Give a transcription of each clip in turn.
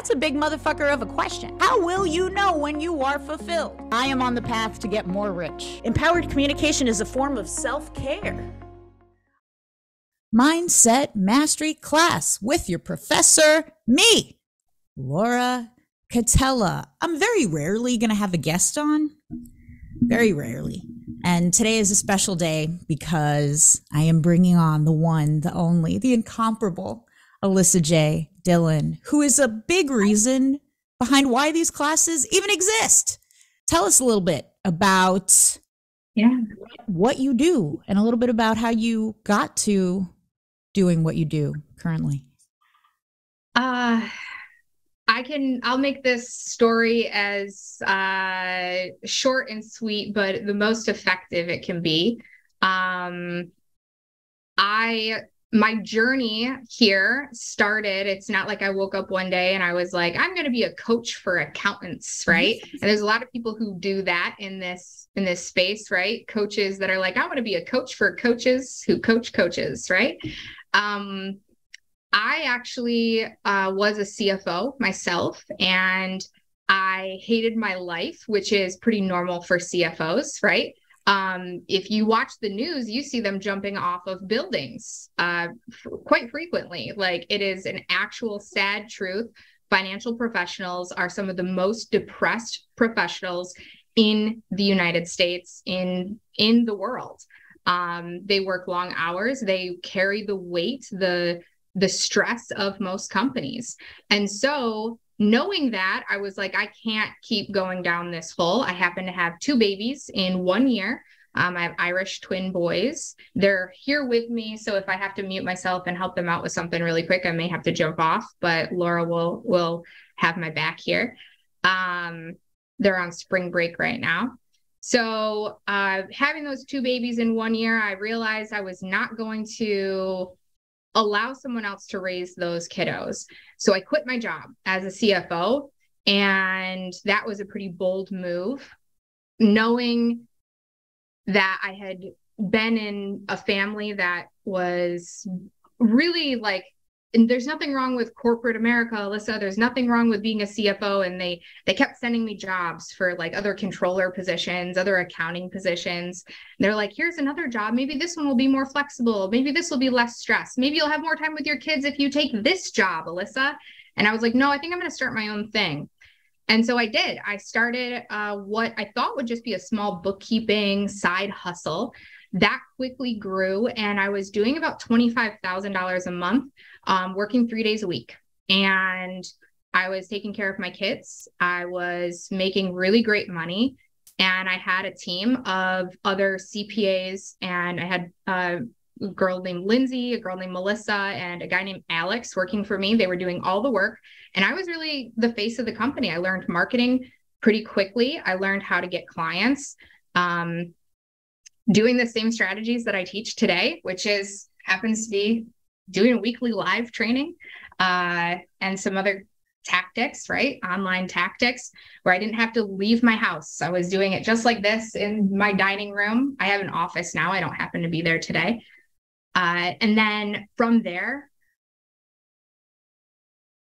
That's a big motherfucker of a question. How will you know when you are fulfilled? I am on the path to get more rich. Empowered communication is a form of self-care. Mindset Mastery class with your professor, me, Laura Catella. I'm very rarely going to have a guest on. Very rarely. And today is a special day because I am bringing on the one, the only, the incomparable Alyssa J Dillon, who is a big reason behind why these classes even exist. Tell us a little bit about what you do and a little bit about how you got to doing what you do currently. I'll make this story as short and sweet, but the most effective it can be. My journey here started, it's not like I woke up one day and I was like, I'm going to be a coach for accountants, right? And there's a lot of people who do that in this space, right? Coaches that are like, I want to be a coach for coaches who coach coaches, right? I actually was a CFO myself, and I hated my life, which is pretty normal for CFOs, right? If you watch the news, you see them jumping off of buildings quite frequently. Like, it is an actual sad truth. Financial professionals are some of the most depressed professionals in the United States, in the world. They work long hours. They carry the weight, the stress of most companies. And so knowing that, I was like, I can't keep going down this hole. I happen to have 2 babies in 1 year. I have Irish twin boys. They're here with me. So if I have to mute myself and help them out with something really quick, I may have to jump off, but Laura will have my back here. They're on spring break right now. So having those 2 babies in 1 year, I realized I was not going to allow someone else to raise those kiddos. So I quit my job as a CFO, and that was a pretty bold move, knowing that I had been in a family that was really like, and there's nothing wrong with corporate America, Alyssa. There's nothing wrong with being a CFO. And they kept sending me jobs for like other controller positions, other accounting positions. And they're like, here's another job. Maybe this one will be more flexible. Maybe this will be less stress. Maybe you'll have more time with your kids if you take this job, Alyssa. And I was like, no, I think I'm going to start my own thing. And so I did. I started what I thought would just be a small bookkeeping side hustle. That quickly grew, and I was doing about $25,000 a month, working 3 days a week. And I was taking care of my kids. I was making really great money. And I had a team of other CPAs, and I had a girl named Lindsay, a girl named Melissa, and a guy named Alex working for me. They were doing all the work. And I was really the face of the company. I learned marketing pretty quickly. I learned how to get clients. Doing the same strategies that I teach today, which happens to be doing a weekly live training and some other tactics, right? Online tactics, where I didn't have to leave my house. I was doing it just like this in my dining room. I have an office now. I don't happen to be there today. And then from there,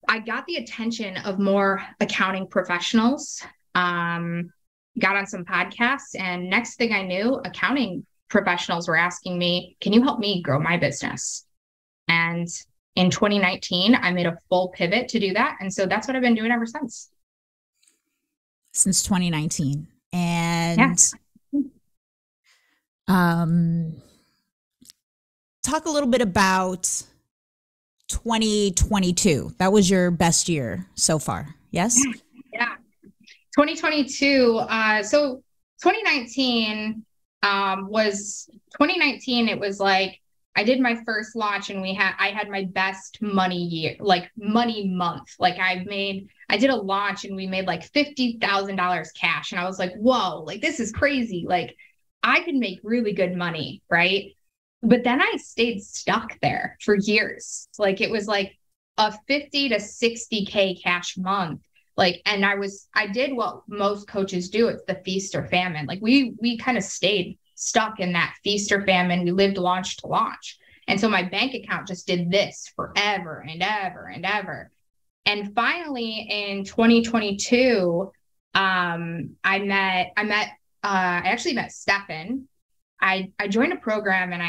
I got the attention of more accounting professionals. Got on some podcasts, and next thing I knew, accounting professionals were asking me, can you help me grow my business? And in 2019, I made a full pivot to do that. And so that's what I've been doing ever since. Since 2019. And talk a little bit about 2022. That was your best year so far. Yes? Yeah. 2022. So 2019 it was like, I did my first launch, and I had my best money year, like money month. Like I did a launch, and we made like $50,000 cash. And I was like, whoa, like this is crazy. Like I could make really good money. Right. But then I stayed stuck there for years. Like it was like a 50 to 60K cash month. Like, and I did what most coaches do. It's the feast or famine. Like we kind of stayed stuck in that feast or famine. We lived launch to launch. And so my bank account just did this forever and ever and ever. And finally in 2022, I actually met Stefan. I joined a program and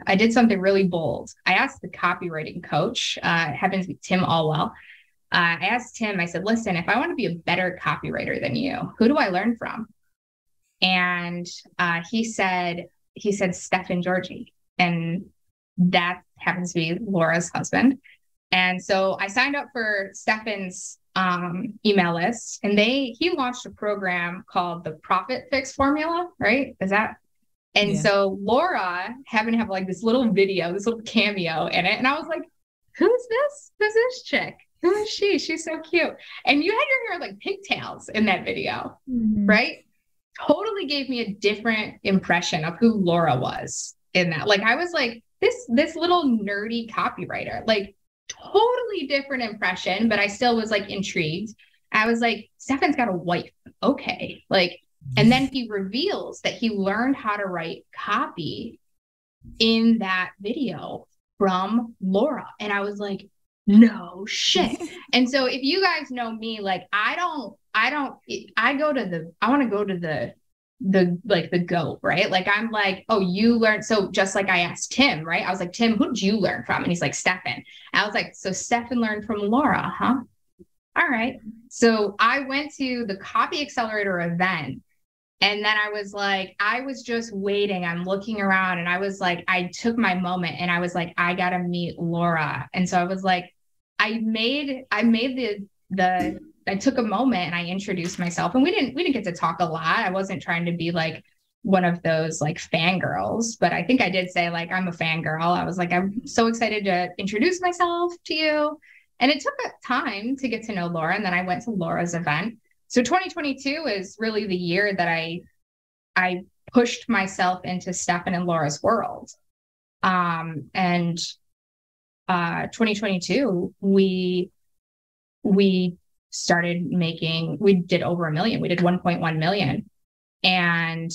I did something really bold. I asked the copywriting coach, it happens to be Tim Allwell. I asked him, I said, listen, if I want to be a better copywriter than you, who do I learn from? And he said Stefan Georgi. And that happens to be Laura's husband. And so I signed up for Stefan's email list, and he launched a program called the Profit Fix Formula, right? And so Laura happened to have like this little video, this little cameo in it. And I was like, who's this? Who's this chick? Who is she? She's so cute. And you had your hair like pigtails in that video, right? Totally gave me a different impression of who Laura was in that. Like, I was like, this little nerdy copywriter, like totally different impression, but I still was like intrigued. I was like, Stefan's got a wife. Okay. Like, and then he reveals that he learned how to write copy in that video from Laura. And I was like, no shit. And so if you guys know me, like, I want to go to the GOAT, right? Like, I'm like, oh, you learned. So just like I asked Tim, right? I was like, Tim, who did you learn from? And he's like, Stefan. I was like, so Stefan learned from Laura, huh? All right. So I went to the Copy Accelerator event. And then I was like, I was just waiting. I'm looking around and I was like, I took my moment and I was like, I got to meet Laura. And so I was like, I took a moment and I introduced myself, and we didn't get to talk a lot. I wasn't trying to be like one of those like fangirls, but I think I did say like, I'm a fangirl. I was like, I'm so excited to introduce myself to you. And it took time to get to know Laura. And then I went to Laura's event. So 2022 is really the year that I pushed myself into Stefan and Laura's world. And 2022, we started making, we did over 1 million. We did 1.1 million. And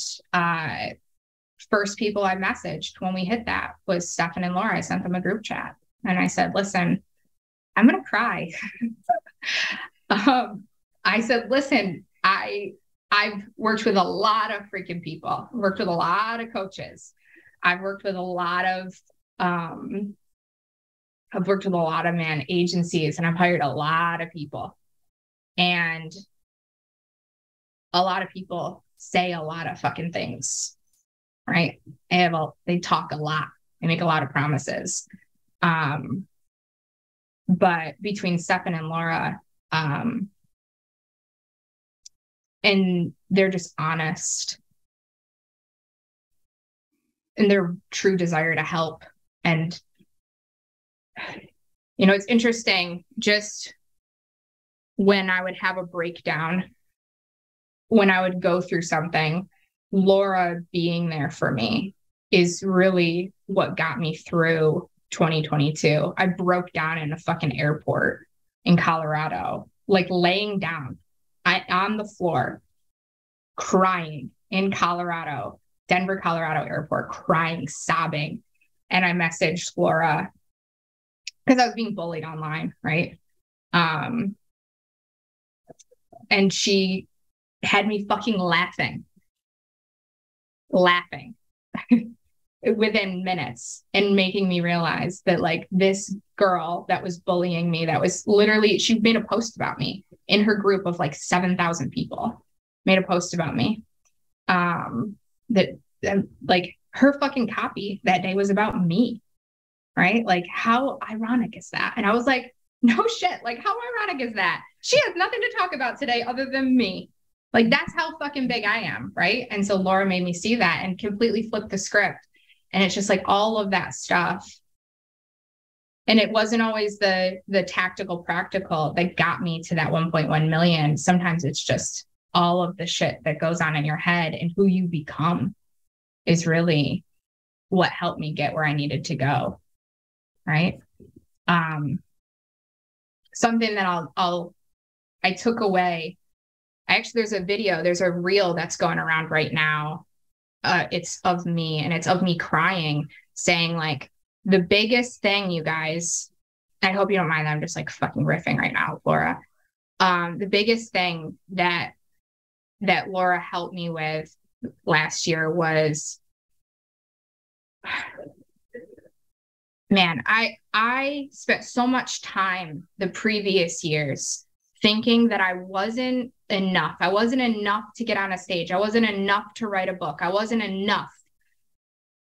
first people I messaged when we hit that was Stefan and Laura. I sent them a group chat and I said, listen, I'm going to cry. I said, listen, I've worked with a lot of freaking people, worked with a lot of coaches. I've worked with a lot of agencies, and I've hired a lot of people. And a lot of people say a lot of fucking things, right? They talk a lot. They make a lot of promises. But between Stefan and Laura, and they're just honest, and their true desire to help. And, you know, it's interesting, just when I would have a breakdown, when I would go through something, Laura being there for me is really what got me through 2022. I broke down in a fucking airport in Colorado, like laying down on the floor, crying in Colorado, Denver, Colorado airport, crying, sobbing. And I messaged Laura because I was being bullied online, right? And she had me fucking laughing within minutes, and making me realize that like this girl that was bullying me, that was literally, she made a post about me in her group of like 7,000 people, made a post about me. Like her fucking copy that day was about me, right? Like, how ironic is that? And I was like, no shit, like how ironic is that? She has nothing to talk about today other than me. Like, that's how fucking big I am, right? And so Laura made me see that and completely flip the script. And it's just like all of that stuff. And it wasn't always the tactical practical that got me to that 1.1 million. Sometimes it's just all of the shit that goes on in your head, and who you become is really what helped me get where I needed to go. Right. Something that I took away. Actually, there's a reel that's going around right now. It's of me, and it's of me crying, saying like, the biggest thing, you guys, I hope you don't mind that I'm just like fucking riffing right now, Laura. The biggest thing that Laura helped me with last year was, man, I spent so much time the previous years thinking that I wasn't enough. I wasn't enough to get on a stage. I wasn't enough to write a book. I wasn't enough.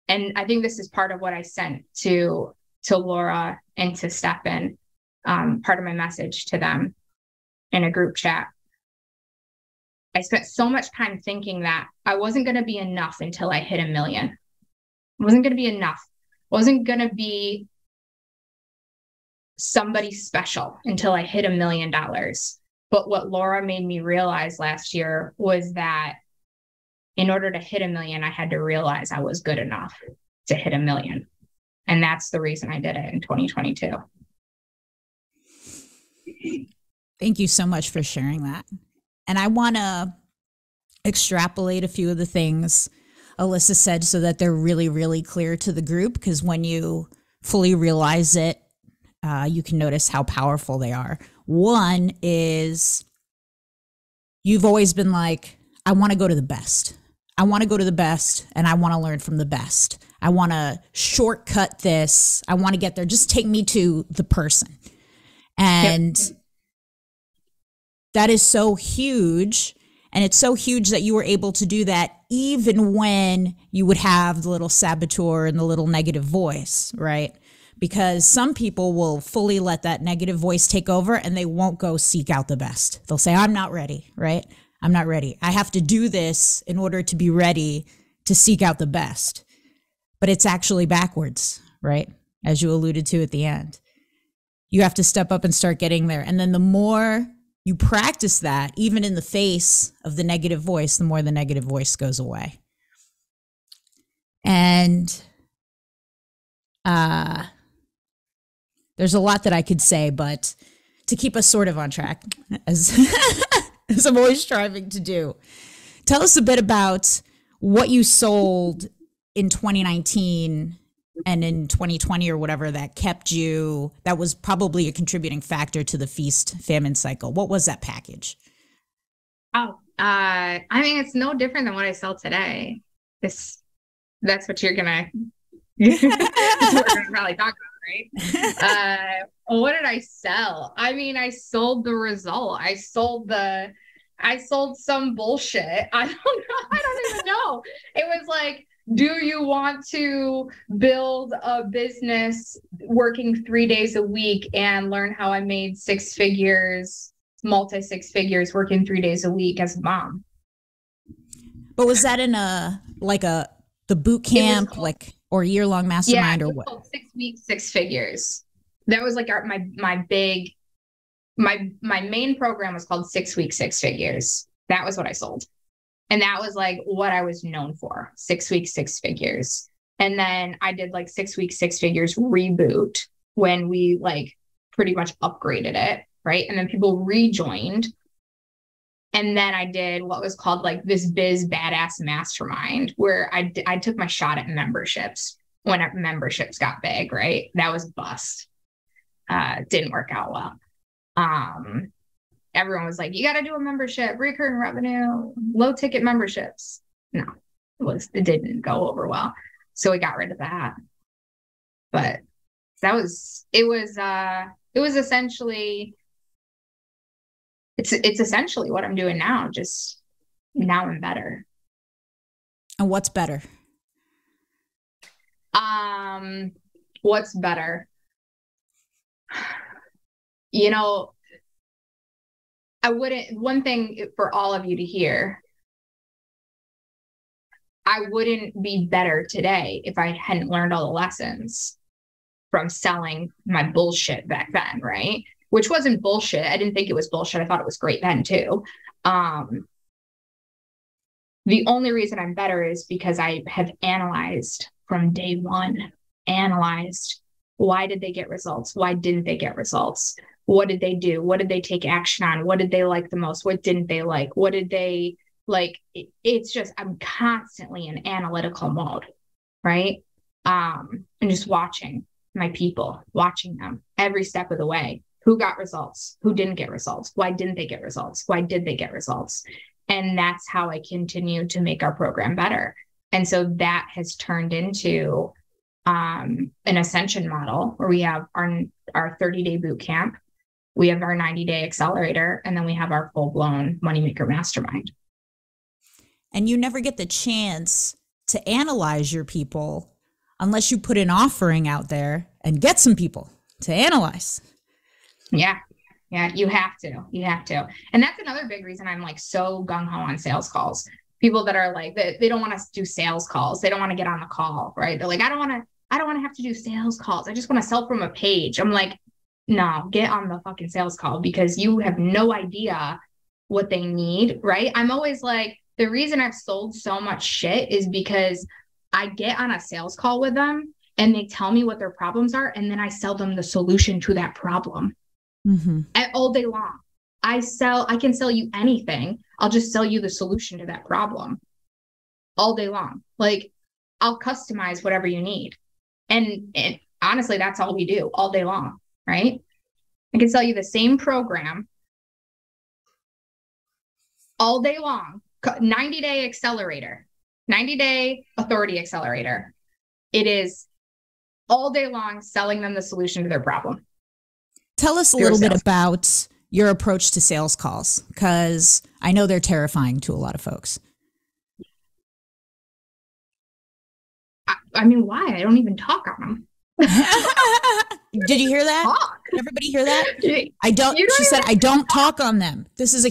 And I think this is part of what I sent to Laura and to Stefan, part of my message to them in a group chat. I spent so much time thinking that I wasn't going to be enough until I hit 1 million. It wasn't going to be enough. I wasn't going to be somebody special until I hit $1 million. But what Laura made me realize last year was that in order to hit 1 million, I had to realize I was good enough to hit 1 million. And that's the reason I did it in 2022. Thank you so much for sharing that. And I want to extrapolate a few of the things Alyssa said so that they're really, really clear to the group, because when you fully realize it, you can notice how powerful they are. One is you've always been like, I want to go to the best. I want to go to the best and I want to learn from the best. I want to shortcut this. I want to get there. Just take me to the person. And that is so huge. And it's so huge that you were able to do that even when you would have the little saboteur and the little negative voice, right? Because some people will fully let that negative voice take over and they won't go seek out the best. They'll say, I'm not ready, right? I'm not ready. I have to do this in order to be ready to seek out the best. But it's actually backwards, right? As you alluded to at the end. You have to step up and start getting there. And then the more you practice that, even in the face of the negative voice, the more the negative voice goes away. And there's a lot that I could say, but to keep us sort of on track, as as I'm always striving to do, tell us a bit about what you sold in 2019 and in 2020 or whatever that kept you, that was probably a contributing factor to the feast famine cycle. What was that package? I mean, it's no different than what I sell today. That's what you're gonna we're gonna probably talk about, right? What did I sell? I mean, I sold the result. I sold some bullshit. I don't know. I don't even know. It was like, do you want to build a business working 3 days a week and learn how I made 6 figures, multi-6 figures, working 3 days a week as a mom? But was that in the boot camp, or year-long mastermind, or what? 6 weeks, 6 figures. That was like my main program was called 6 weeks, 6 figures. That was what I sold. And that was like what I was known for, 6 weeks, 6 figures. And then I did like 6 weeks, 6 figures reboot when we like pretty much upgraded it, right? And then people rejoined. And then I did what was called like this biz badass mastermind, where I took my shot at memberships when memberships got big, right? That was bust. Didn't work out well. Everyone was like, you got to do a membership, recurring revenue, low ticket memberships. No, it didn't go over well. So we got rid of that. But it was essentially, it's essentially what I'm doing now. Just now I'm better. And what's better? What's better? You know, one thing for all of you to hear, I wouldn't be better today if I hadn't learned all the lessons from selling my bullshit back then, right? Which wasn't bullshit. I didn't think it was bullshit. I thought it was great then too. The only reason I'm better is because I have analyzed from day one, why did they get results? Why didn't they get results? What did they do? What did they take action on? What did they like the most? What didn't they like? What did they like? It's just, I'm constantly in analytical mode, right? And just watching my people, watching them every step of the way. Who got results? Who didn't get results? Why didn't they get results? Why did they get results? And that's how I continue to make our program better. And so that has turned into an ascension model where we have our 30-day boot camp, we have our 90-day accelerator, and then we have our full-blown Moneymaker Mastermind. And you never get the chance to analyze your people unless you put an offering out there and get some people to analyze. Yeah, you have to. And that's another big reason I'm like so gung-ho on sales calls. People that are like, they don't want to do sales calls. They don't want to get on the call, right? They're like, I don't want to have to do sales calls. I just want to sell from a page. I'm like, no, get on the fucking sales call, because you have no idea what they need, right? I'm always like, the reason I've sold so much shit is because I get on a sales call with them and they tell me what their problems are. And then I sell them the solution to that problem all day long. I can sell you anything. I'll just sell you the solution to that problem all day long. Like, I'll customize whatever you need. And honestly, that's all we do all day long, right? I can sell you the same program all day long. 90-day accelerator, 90-day authority accelerator. It is all day long selling them the solution to their problem. Tell us a little bit about your approach to sales calls, because I know they're terrifying to a lot of folks. I mean, why? I don't even talk on them. Did you hear that? Talk. Did everybody hear that? She said, I don't talk on them. This is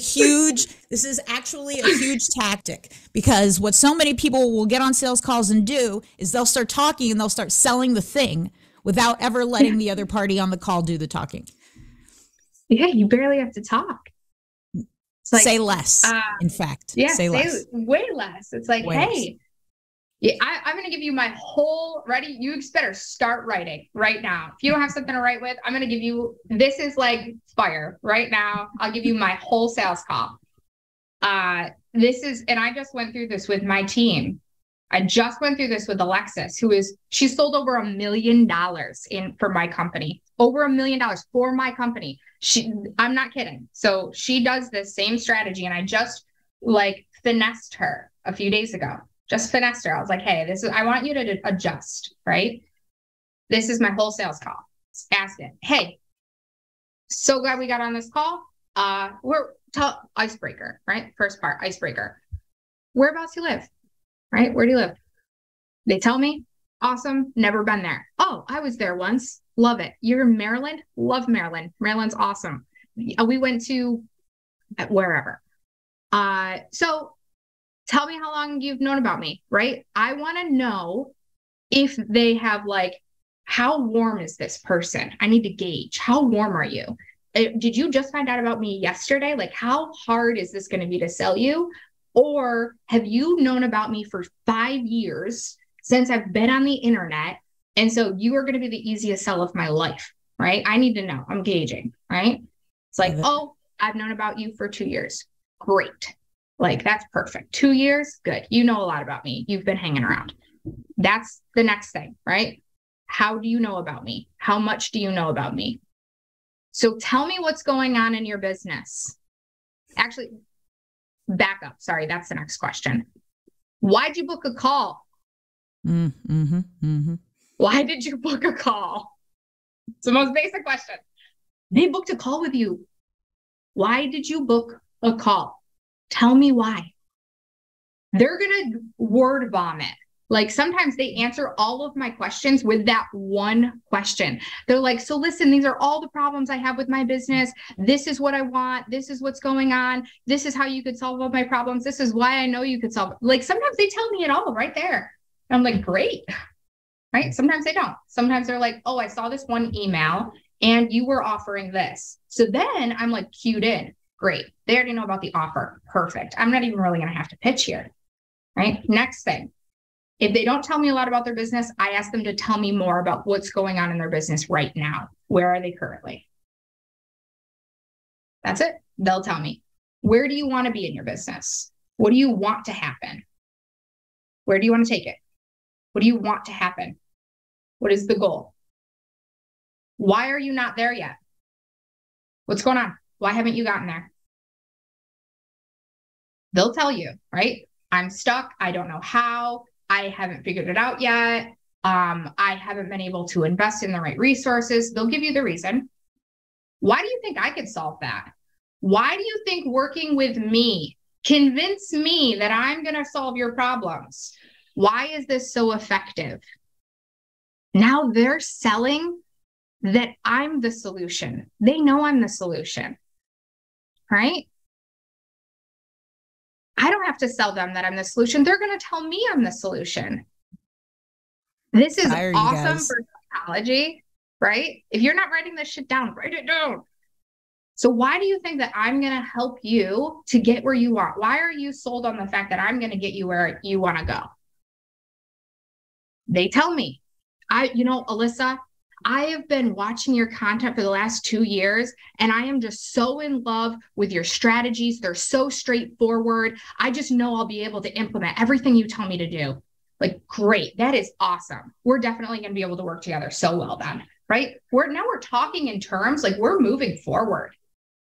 actually a huge tactic, because what so many people will get on sales calls and do is they'll start talking and they'll start selling the thing without ever letting the other party on the call do the talking. Yeah, you barely have to talk. It's like, say less, in fact. Yeah, say less. Way less. It's like, hey, yeah, I'm going to give you my whole, ready? You better start writing right now. If you don't have something to write with, I'm going to give you, this is like fire right now. I'll give you my whole sales call. And I just went through this with my team. I just went through this with Alexis, she sold over $1 million for my company, over $1 million for my company. I'm not kidding. So she does this same strategy, and I just finessed her a few days ago. Just finessed her. I was like, hey, I want you to adjust, right? This is my whole sales call. Ask it. Hey, so glad we got on this call. Icebreaker, right? First part, icebreaker. Whereabouts you live, right? Where do you live? They tell me. Awesome. Never been there. Oh, I was there once. Love it. You're in Maryland? Love Maryland. Maryland's awesome. We went to wherever. So tell me how long you've known about me, right? I want to know if they have how warm is this person? I need to gauge. How warm are you? Did you just find out about me yesterday? How hard is this going to be to sell you? Or have you known about me for 5 years since I've been on the internet? And so you are going to be the easiest sell of my life, right? I need to know. I'm gauging, right? It's oh, I've known about you for 2 years. Great. That's perfect. 2 years. Good. You know a lot about me. You've been hanging around. That's the next thing, right? How do you know about me? How much do you know about me? So tell me what's going on in your business. Actually, back up. Sorry, that's the next question. Why'd you book a call? Why did you book a call? It's the most basic question. They booked a call with you. Why did you book a call? Tell me why. They're going to word vomit. Sometimes they answer all of my questions with that one question. They're like, so listen, these are all the problems I have with my business. This is what I want. This is what's going on. This is how you could solve all my problems. This is why I know you could solve. Sometimes they tell me it all right there. And I'm like, great. Right? Sometimes they don't. Sometimes they're like, oh, I saw this one email and you were offering this. So then I'm cued in. Great. They already know about the offer. Perfect. I'm not even really going to have to pitch here. Right? Next thing. If they don't tell me a lot about their business, I ask them to tell me more about what's going on in their business right now. Where are they currently? That's it. They'll tell me. Where do you want to be in your business? What do you want to happen? Where do you want to take it? What do you want to happen? What is the goal? Why are you not there yet? What's going on? Why haven't you gotten there? They'll tell you, right? I'm stuck. I don't know how. I haven't figured it out yet. I haven't been able to invest in the right resources. They'll give you the reason. Why do you think I could solve that? Why do you think working with me, convince me that I'm going to solve your problems? Why is this so effective? Now they're selling that I'm the solution. They know I'm the solution, right? I don't have to sell them that I'm the solution. They're going to tell me I'm the solution. This is awesome for psychology, right? If you're not writing this shit down, write it down. So why do you think that I'm going to help you to get where you want? Why are you sold on the fact that I'm going to get you where you want to go? They tell me. Alyssa, I have been watching your content for the last 2 years, and I am just so in love with your strategies. They're so straightforward. I just know I'll be able to implement everything you tell me to do. Like, great. That is awesome. We're definitely going to be able to work together so well then, right? We're talking in terms like we're moving forward,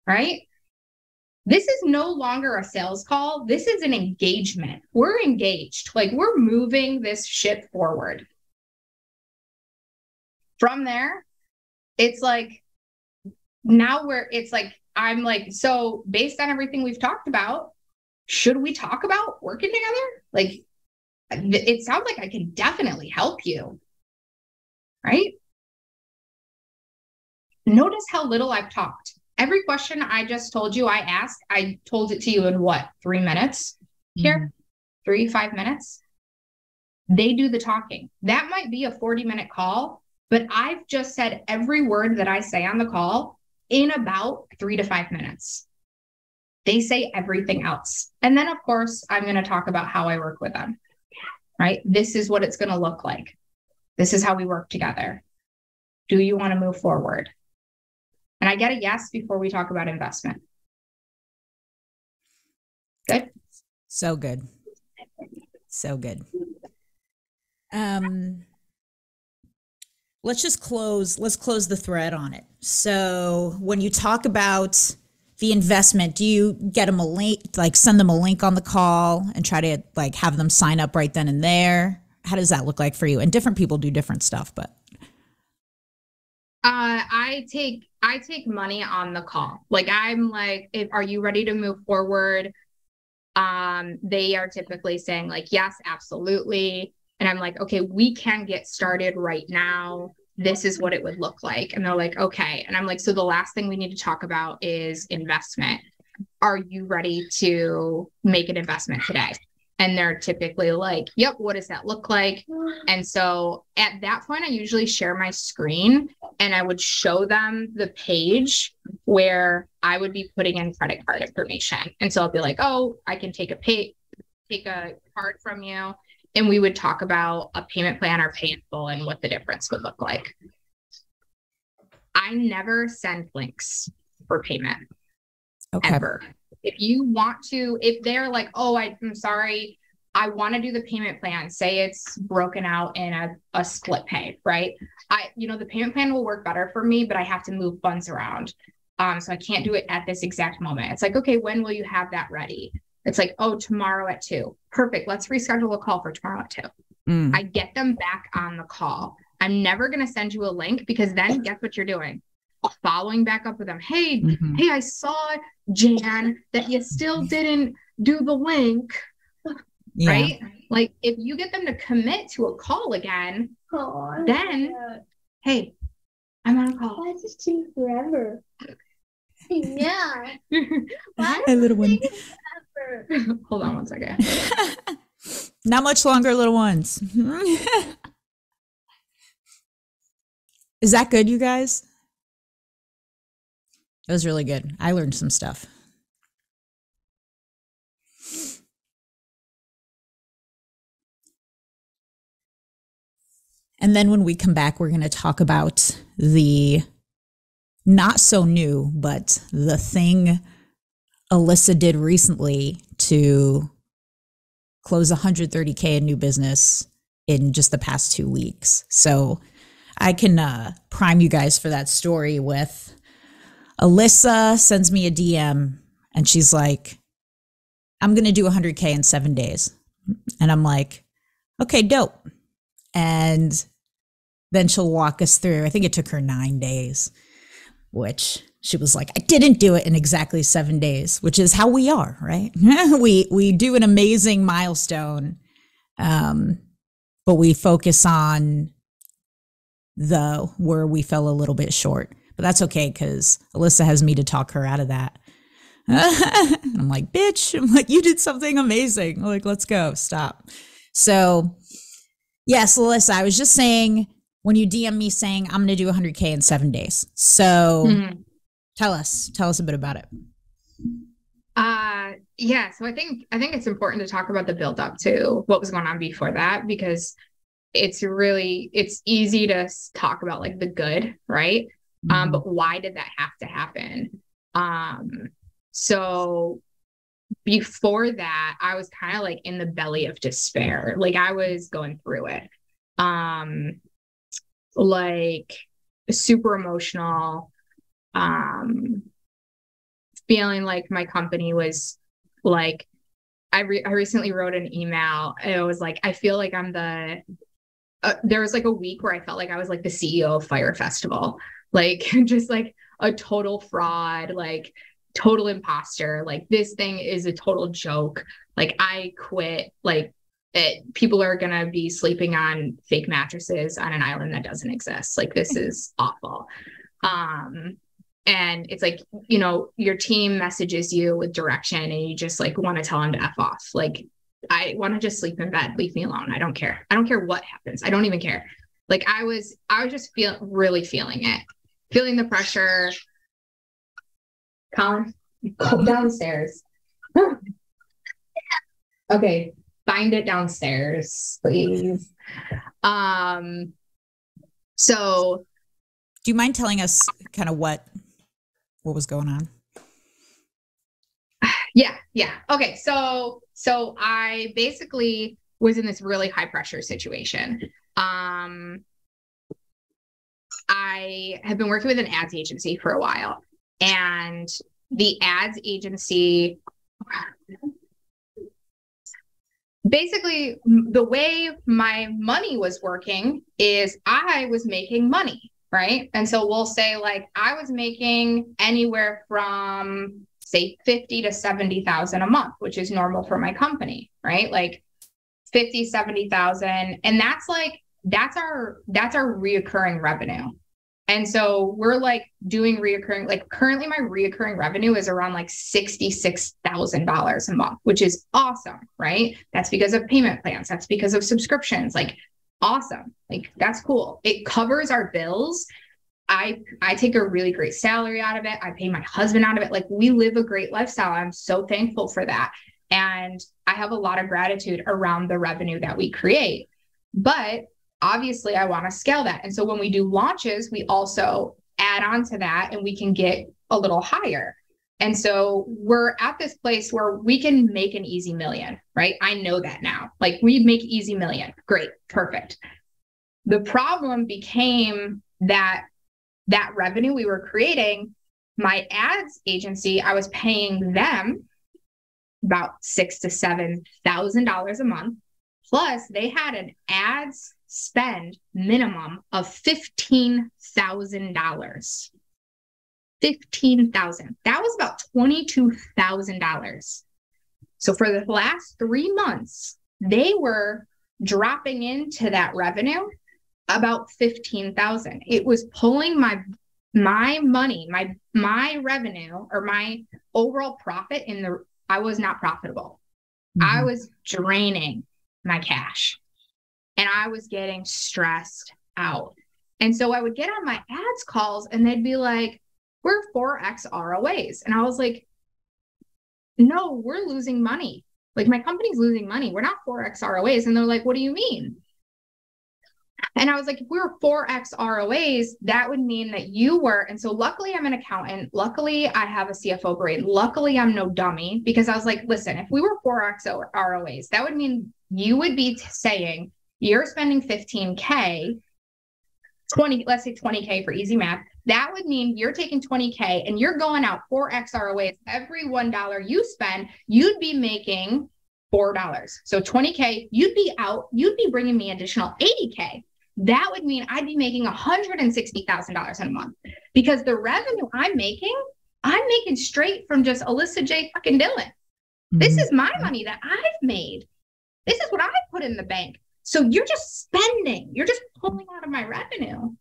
right? This is no longer a sales call. This is an engagement. We're engaged. Like, we're moving this shit forward. From there, it's like, I'm like, so based on everything we've talked about, should we talk about working together? Like, it sounds like I can definitely help you, right? Notice how little I've talked. Every question I just told you I asked, I told it to you in what, 3 minutes here? 3-5 minutes? They do the talking. That might be a 40-minute call, but I've just said every word that I say on the call in about 3 to 5 minutes. They say everything else. And then, of course, I'm going to talk about how I work with them, right? This is what it's going to look like. This is how we work together. Do you want to move forward? And I get a yes before we talk about investment. Good? So good. So good. Let's close the thread on it. So when you talk about the investment, do you get them a link, like send them a link on the call and try to like have them sign up right then and there? How does that look like for you? And different people do different stuff, but. I take money on the call. Like, I'm like, are you ready to move forward? They are typically saying like, yes, absolutely. And I'm like, okay, we can get started right now. This is what it would look like. And they're like, okay. And I'm like, so the last thing we need to talk about is investment. Are you ready to make an investment today? And they're typically like, yep, what does that look like? And so at that point, I usually share my screen and I would show them the page where I would be putting in credit card information. And so I'll be like, oh, I can take a card from you. And we would talk about a payment plan or pay in full and what the difference would look like. I never send links for payment. Okay. Ever. If they're like, oh, I'm sorry, I want to do the payment plan, say it's broken out in a split pay, right? The payment plan will work better for me, but I have to move funds around. So I can't do it at this exact moment. It's like, okay, when will you have that ready? It's like, oh, tomorrow at 2. Perfect. Let's reschedule a call for tomorrow at 2. I get them back on the call. I'm never going to send you a link because then guess what you're doing? Following back up with them. Hey, I saw, Jan, that you still didn't do the link, right? Like, if you get them to commit to a call again, then, hey, I'm on a call. Why is this taking forever? Yeah. Why little one. Hold on one second. Not much longer, little ones. Is that good, you guys? It was really good. I learned some stuff. And then when we come back, we're going to talk about the not so new, but the thing Alyssa did recently to close $130K in new business in just the past 2 weeks. So I can prime you guys for that story with Alyssa sends me a DM and she's like, I'm going to do 100K in 7 days. And I'm like, okay, dope. And then she'll walk us through. I think it took her 9 days, which she was like, I didn't do it in exactly 7 days, which is how we are, right? we do an amazing milestone, but we focus on where we fell a little bit short. But that's okay because Alyssa has me to talk her out of that. And I'm like, bitch, I'm like, you did something amazing. I'm like, let's go, stop. So yes, Alyssa, I was just saying, when you DM me saying I'm going to do 100K in 7 days. So tell us a bit about it. Yeah. So I think it's important to talk about the build up to what was going on before that, because it's easy to talk about like the good, right? But why did that have to happen? So before that, I was kind of like in the belly of despair. Like I was going through it. Like super emotional, feeling like my company was like, I recently wrote an email and it was like, I feel like I'm there was like a week where I felt like I was like the CEO of Fire Festival, like just like a total fraud, like total imposter. Like this thing is a total joke. Like I quit, like people are going to be sleeping on fake mattresses on an island that doesn't exist. Like this is awful. And it's like, you know, your team messages you with direction and you just like want to tell them to F off. Like, I want to just sleep in bed. Leave me alone. I don't care. I don't care what happens. I don't even care. Like I was just really feeling it, feeling the pressure. Colin, go downstairs. Okay. Find it downstairs, please. So do you mind telling us kind of what was going on? Yeah. Okay. So I basically was in this really high pressure situation. I have been working with an ads agency for a while, and the ads agency, basically the way my money was working is I was making money, right? And so we'll say like I was making anywhere from say 50 to 70,000 a month, which is normal for my company, right? Like 50, 70,000. And that's our reoccurring revenue. And so we're like doing reoccurring, like currently my reoccurring revenue is around like $66,000 a month, which is awesome, right? That's because of payment plans. That's because of subscriptions, like awesome. Like that's cool. It covers our bills. I take a really great salary out of it. I pay my husband out of it. Like we live a great lifestyle. I'm so thankful for that. And I have a lot of gratitude around the revenue that we create. But obviously I want to scale that. And so when we do launches, we also add on to that and we can get a little higher. And so we're at this place where we can make an easy million, right? I know that now. Like we make easy million. Great. Perfect. The problem became that revenue we were creating, my ads agency, I was paying them about $6,000 to $7,000 a month. Plus they had an ads spend minimum of $15,000. $15,000. That was about $22,000. So for the last 3 months, they were dropping into that revenue about $15,000. It was pulling my money, my revenue, or my overall profit I was not profitable. I was draining my cash and I was getting stressed out. And so I would get on my ads calls and they'd be like, we're 4X ROAs. And I was like, no, we're losing money. Like my company's losing money. We're not 4X ROAs. And they're like, what do you mean? And I was like, if we were 4X ROAs, that would mean that you were. And so luckily I'm an accountant. Luckily I have a CFO grade. Luckily I'm no dummy, because I was like, listen, if we were 4X ROAs, that would mean you would be saying you're spending $15K let's say 20K for easy math. That would mean you're taking 20K and you're going out 4x ROAs. Every $1 you spend, you'd be making $4. So 20K, you'd be bringing me additional 80K. That would mean I'd be making $160,000 in a month, because the revenue I'm making straight from just Alyssa J fucking Dillon. Mm-hmm. This is my money that I've made. This is what I put in the bank. So you're just spending, you're just pulling out of my revenue.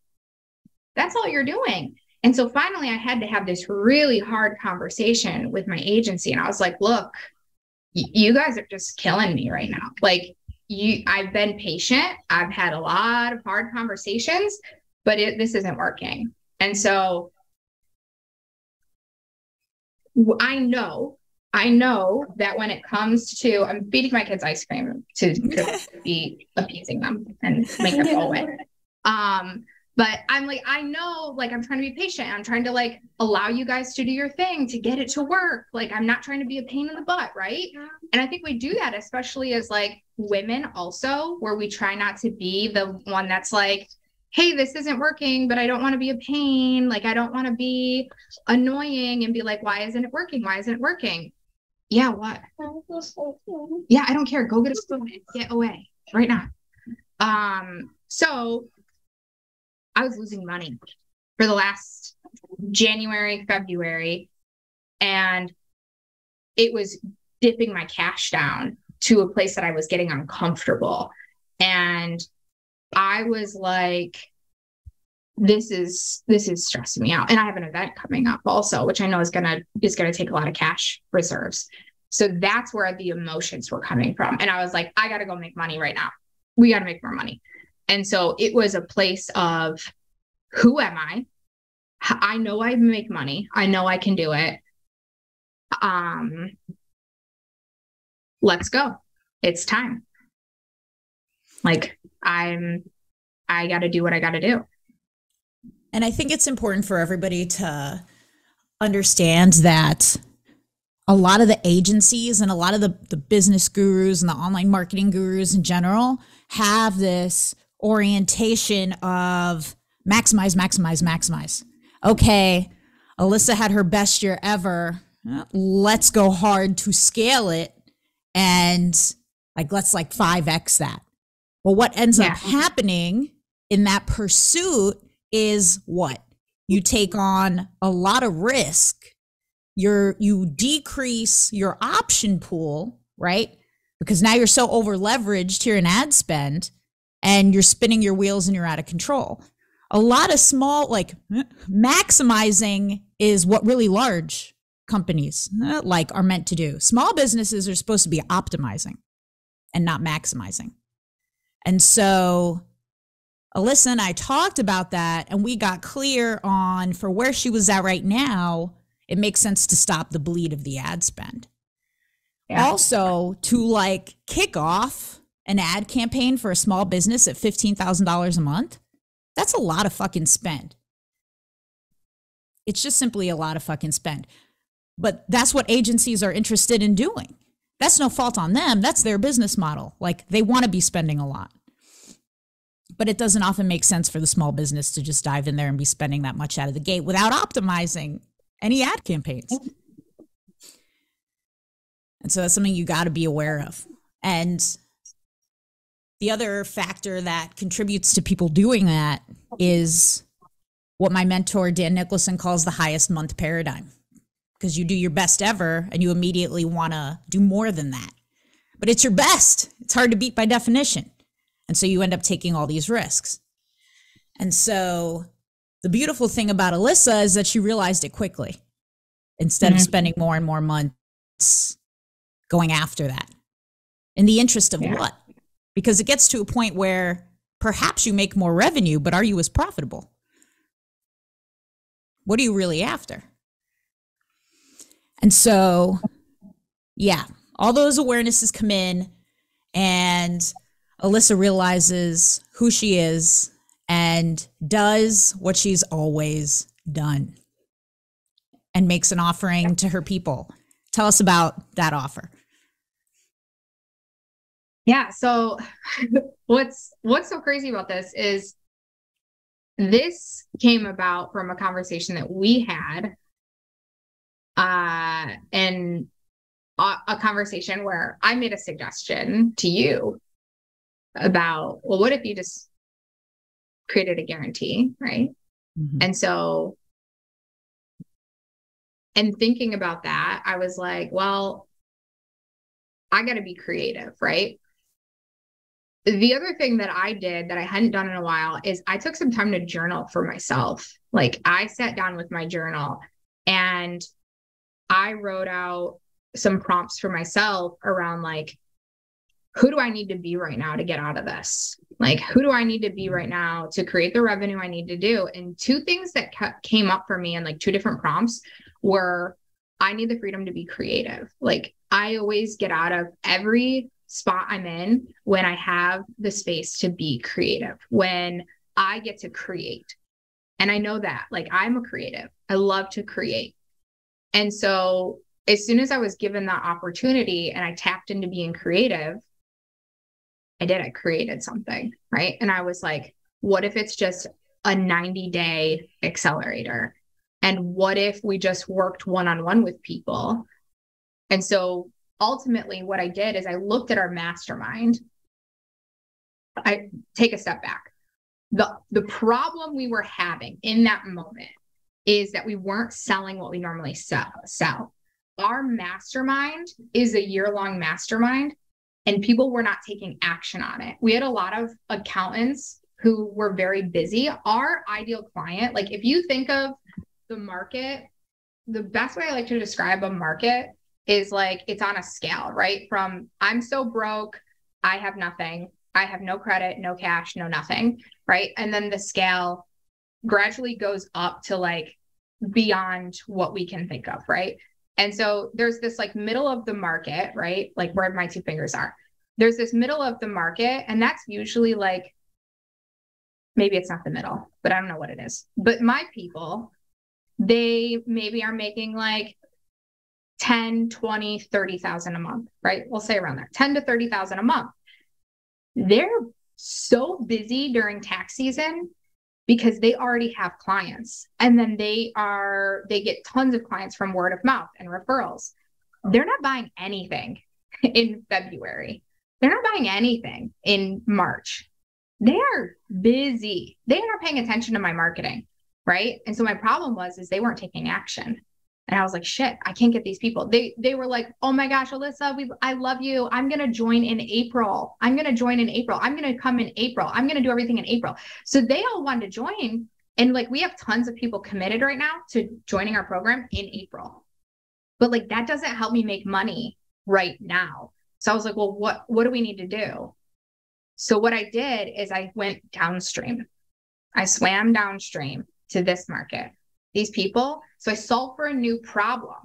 That's all you're doing. And so finally I had to have this really hard conversation with my agency. And I was like, look, you guys are just killing me right now. Like, I've been patient. I've had a lot of hard conversations, but this isn't working. And so I know that when it comes to, I'm feeding my kids ice cream to be appeasing them and make them go away. But I'm like, I know, like, I'm trying to be patient. I'm trying to like allow you guys to do your thing, to get it to work. Like, I'm not trying to be a pain in the butt. Right. And I think we do that, especially as like women also, where we try not to be the one that's like, hey, this isn't working, but I don't want to be a pain. Like, I don't want to be annoying and be like, why isn't it working? Why isn't it working? Yeah, what? Yeah, I don't care. Go get a spoon and get away right now. So I was losing money for the last January, February, and it was dipping my cash down to a place that I was getting uncomfortable. And I was like, this is stressing me out. And I have an event coming up also, which I know is gonna take a lot of cash reserves. So that's where the emotions were coming from. And I was like, I gotta go make money right now. We gotta make more money. And so it was a place of, who am I? I know I make money. I know I can do it. Let's go. It's time. Like, I got to do what I got to do. And I think it's important for everybody to understand that a lot of the agencies and a lot of the business gurus and the online marketing gurus in general have this orientation of maximize, maximize, maximize. Okay, Alyssa had her best year ever. Let's go hard to scale it. And like, let's like 5X that. Well, what ends up happening in that pursuit is what? You take on a lot of risk. You decrease your option pool, right? Because now you're so over leveraged here in ad spend and you're spinning your wheels and you're out of control. A lot of small, like maximizing is what really large companies like are meant to do. Small businesses are supposed to be optimizing and not maximizing. And so Alyssa and I talked about that, and we got clear on, for where she was at right now, it makes sense to stop the bleed of the ad spend. Yeah. Also, to like kick off an ad campaign for a small business at $15,000 a month, that's a lot of fucking spend. It's just simply a lot of fucking spend. But that's what agencies are interested in doing. That's no fault on them. That's their business model. Like, they want to be spending a lot. But it doesn't often make sense for the small business to just dive in there and be spending that much out of the gate without optimizing any ad campaigns. And so that's something you got to be aware of. And the other factor that contributes to people doing that is what my mentor, Dan Nicholson, calls the highest month paradigm. Because you do your best ever and you immediately want to do more than that. But it's your best. It's hard to beat by definition. And so you end up taking all these risks. And so the beautiful thing about Alyssa is that she realized it quickly instead of spending more and more months going after that. In the interest of what? Because it gets to a point where perhaps you make more revenue, but are you as profitable? What are you really after? And so, yeah, all those awarenesses come in, and Alyssa realizes who she is and does what she's always done and makes an offering to her people. Tell us about that offer. Yeah. So what's so crazy about this is this came about from a conversation that we had, and a conversation where I made a suggestion to you about, well, what if you just created a guarantee, right? Mm-hmm. And so, and thinking about that, I was like, well, I got to be creative, right? The other thing that I did that I hadn't done in a while is I took some time to journal for myself. Like I sat down with my journal and I wrote out some prompts for myself around like, who do I need to be right now to get out of this? Like, who do I need to be right now to create the revenue I need to do? And two things that came up for me in like two different prompts were, I need the freedom to be creative. Like I always get out of every spot I'm in when I have the space to be creative, when I get to create. And I know that like I'm a creative. I love to create. And so as soon as I was given that opportunity and I tapped into being creative, I created something, right? And I was like, what if it's just a 90-day accelerator? And what if we just worked one-on-one with people? And so ultimately what I did is I looked at our mastermind. I take a step back. The problem we were having in that moment is that we weren't selling what we normally sell. Our mastermind is a year-long mastermind, and people were not taking action on it. We had a lot of accountants who were very busy. Our ideal client, like if you think of the market, the best way I like to describe a market is like, it's on a scale, right? From I'm so broke, I have nothing. I have no credit, no cash, no nothing, right? And then the scale gradually goes up to like beyond what we can think of, right? And so there's this like middle of the market, right? Like where my two fingers are. There's this middle of the market, and that's usually like, maybe it's not the middle, but I don't know what it is. But my people, they maybe are making like 10, 20, 30,000 a month, right? We'll say around there, 10 to 30,000 a month. They're so busy during tax season because they already have clients, and then they get tons of clients from word of mouth and referrals. They're not buying anything in February. They're not buying anything in March. They are busy. They are paying attention to my marketing, right? And so my problem is they weren't taking action. And I was like, shit, I can't get these people. They were like, oh my gosh, Alyssa, I love you. I'm going to join in April. I'm going to join in April. I'm going to come in April. I'm going to do everything in April. So they all wanted to join. And like, we have tons of people committed right now to joining our program in April. But like, that doesn't help me make money right now. So I was like, well, what do we need to do? So what I did is I went downstream. I swam downstream to this market, these people. So I solved for a new problem.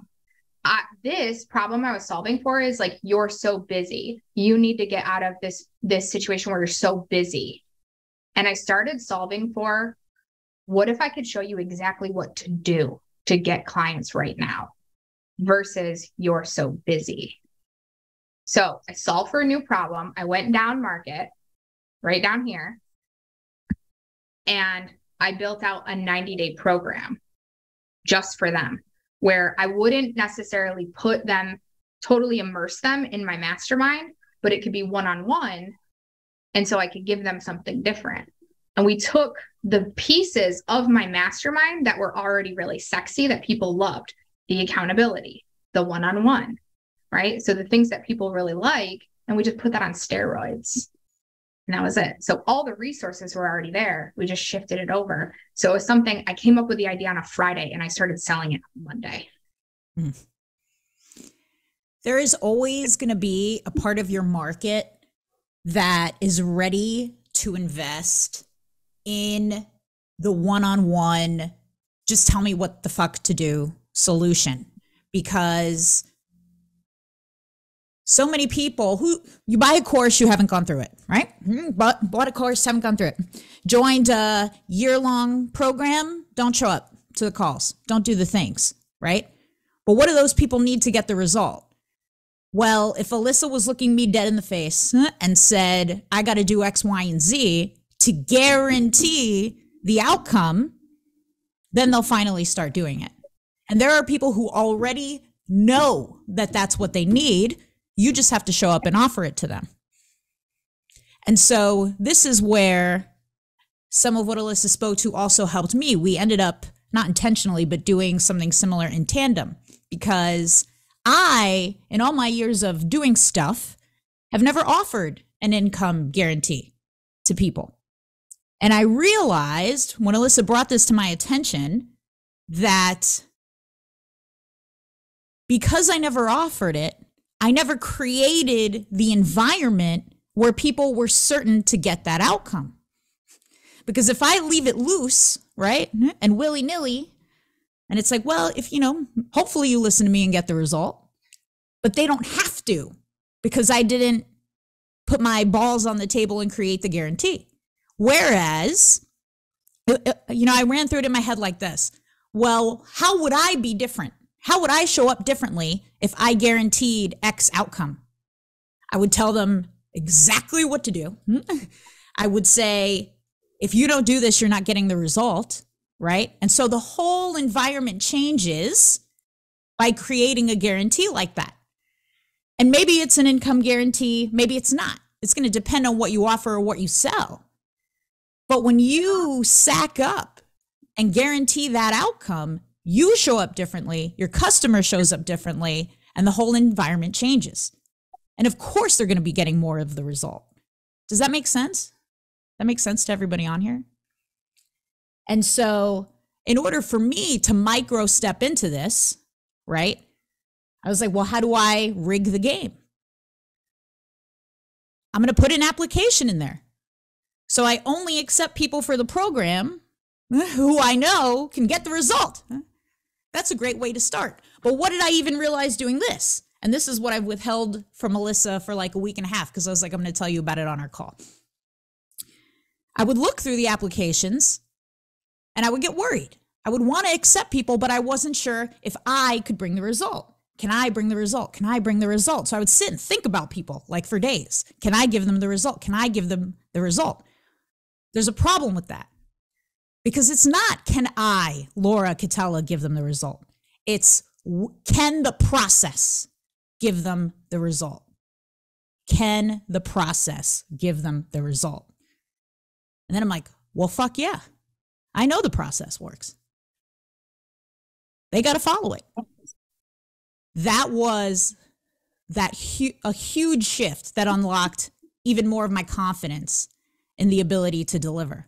This problem I was solving for is like, you're so busy. You need to get out of this situation where you're so busy. And I started solving for, what if I could show you exactly what to do to get clients right now versus you're so busy. So I solved for a new problem. I went down market, right down here, and I built out a 90-day program just for them, where I wouldn't necessarily totally immerse them in my mastermind, but it could be one-on-one. And so I could give them something different. And we took the pieces of my mastermind that were already really sexy, that people loved, the accountability, the one-on-one, right? So the things that people really like, and we just put that on steroids. And that was it. So all the resources were already there. We just shifted it over. So it was something, I came up with the idea on a Friday and I started selling it on Monday. There is always going to be a part of your market that is ready to invest in the one-on-one, just tell me what the fuck to do solution. Because so many people who, you buy a course, you haven't gone through it, right? Bought a course, haven't gone through it. Joined a year-long program, don't show up to the calls, don't do the things, right? But what do those people need to get the result? Well, if Alyssa was looking me dead in the face and said, I got to do X, Y, and Z to guarantee the outcome, then they'll finally start doing it. And there are people who already know that that's what they need. You just have to show up and offer it to them. And so this is where some of what Alyssa spoke to also helped me. We ended up, not intentionally, but doing something similar in tandem, because I, in all my years of doing stuff, have never offered an income guarantee to people. And I realized when Alyssa brought this to my attention that because I never offered it, I never created the environment where people were certain to get that outcome. Because if I leave it loose, right, and willy-nilly, and it's like, well, if, hopefully you listen to me and get the result, but they don't have to, because I didn't put my balls on the table and create the guarantee. Whereas, I ran through it in my head like this. Well, how would I be different? How would I show up differently if I guaranteed X outcome? I would tell them exactly what to do. I would say, if you don't do this, you're not getting the result, right? And so the whole environment changes by creating a guarantee like that. And maybe it's an income guarantee, maybe it's not. It's going to depend on what you offer or what you sell. But when you sack up and guarantee that outcome, you show up differently, your customer shows up differently, and the whole environment changes. And of course, they're going to be getting more of the result. Does that make sense? That makes sense to everybody on here? And so in order for me to micro step into this, right, I was like, well, how do I rig the game? I'm going to put an application in there. So I only accept people for the program who I know can get the result. That's a great way to start. But what did I even realize doing this? And this is what I've withheld from Alyssa for like a week and a half, because I was like, I'm going to tell you about it on our call. I would look through the applications and I would get worried. I would want to accept people, but I wasn't sure if I could bring the result. Can I bring the result? Can I bring the result? So I would sit and think about people like for days. Can I give them the result? Can I give them the result? There's a problem with that, because it's not, can I, Laura Catella, give them the result? It's, can the process give them the result? Can the process give them the result? And then I'm like, well, fuck yeah. I know the process works. They got to follow it. That was a huge shift that unlocked even more of my confidence in the ability to deliver.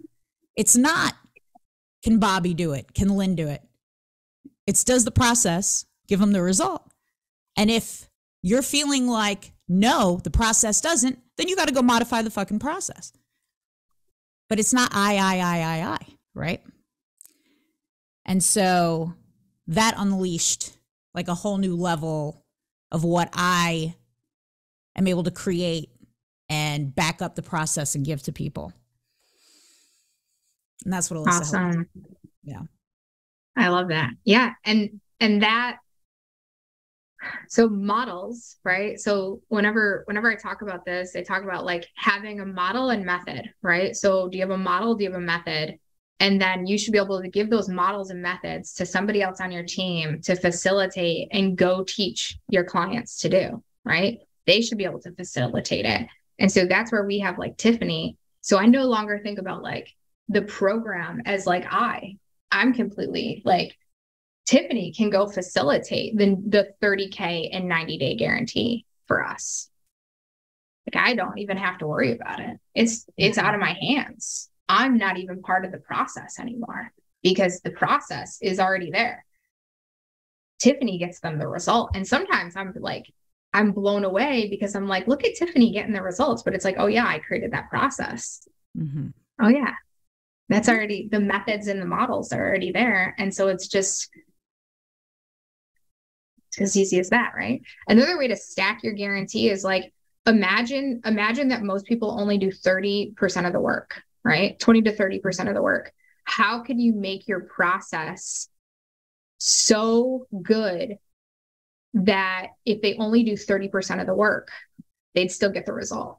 It's not, can Bobby do it? Can Lynn do it? It's, does the process give them the result? And if you're feeling like, no, the process doesn't, then you got to go modify the fucking process. But it's not I, right? And so that unleashed like a whole new level of what I am able to create and back up the process and give to people. And that's what Alyssa Awesome. Yeah. I love that. Yeah. And that, so models, right? So whenever I talk about this, I talk about like having a model and method, right? So do you have a model? Do you have a method? And then you should be able to give those models and methods to somebody else on your team to facilitate and go teach your clients to do, right? They should be able to facilitate it. And so that's where we have like Tiffany. So I no longer think about like the program as like I'm completely like, Tiffany can go facilitate the 30K and 90-day guarantee for us. Like I don't even have to worry about it. It's out of my hands. I'm not even part of the process anymore because the process is already there. Tiffany gets them the result. And sometimes I'm blown away because I'm like, look at Tiffany getting the results, but it's like, oh yeah, I created that process. Mm-hmm. Oh yeah. That's already, the methods and the models are already there. And so it's just as easy as that, right? Another way to stack your guarantee is like, imagine that most people only do 30% of the work, right? 20 to 30% of the work. How can you make your process so good that if they only do 30% of the work, they'd still get the result,